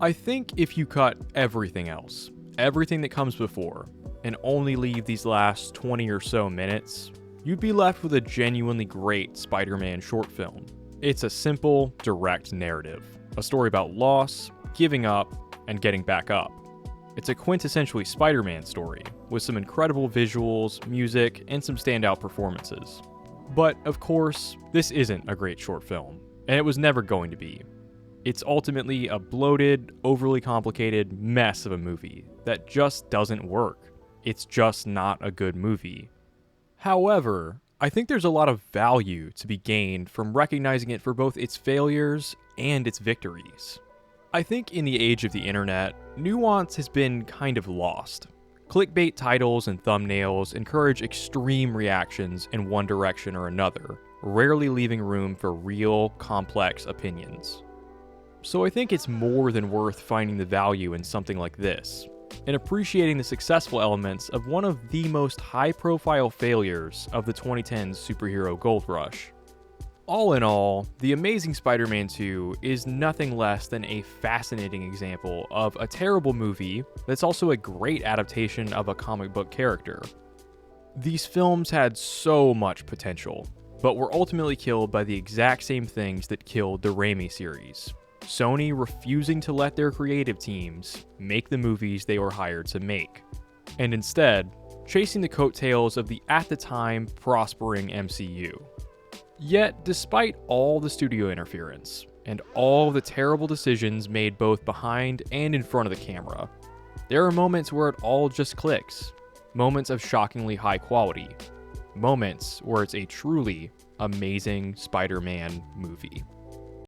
I think if you cut everything else, everything that comes before, and only leave these last 20 or so minutes, you'd be left with a genuinely great Spider-Man short film. It's a simple, direct narrative, a story about loss, giving up, and getting back up. It's a quintessentially Spider-Man story, with some incredible visuals, music, and some standout performances. But, of course, this isn't a great short film, and it was never going to be. It's ultimately a bloated, overly complicated mess of a movie that just doesn't work. It's just not a good movie. However, I think there's a lot of value to be gained from recognizing it for both its failures and its victories. I think in the age of the internet, nuance has been kind of lost. Clickbait titles and thumbnails encourage extreme reactions in one direction or another, rarely leaving room for real, complex opinions. So I think it's more than worth finding the value in something like this, and appreciating the successful elements of one of the most high-profile failures of the 2010s superhero gold rush. All in all, The Amazing Spider-Man 2 is nothing less than a fascinating example of a terrible movie that's also a great adaptation of a comic book character. These films had so much potential, but were ultimately killed by the exact same things that killed the Raimi series. Sony refusing to let their creative teams make the movies they were hired to make, and instead, chasing the coattails of the at the time prospering MCU. Yet, despite all the studio interference, and all the terrible decisions made both behind and in front of the camera, there are moments where it all just clicks, moments of shockingly high quality, moments where it's a truly amazing Spider-Man movie.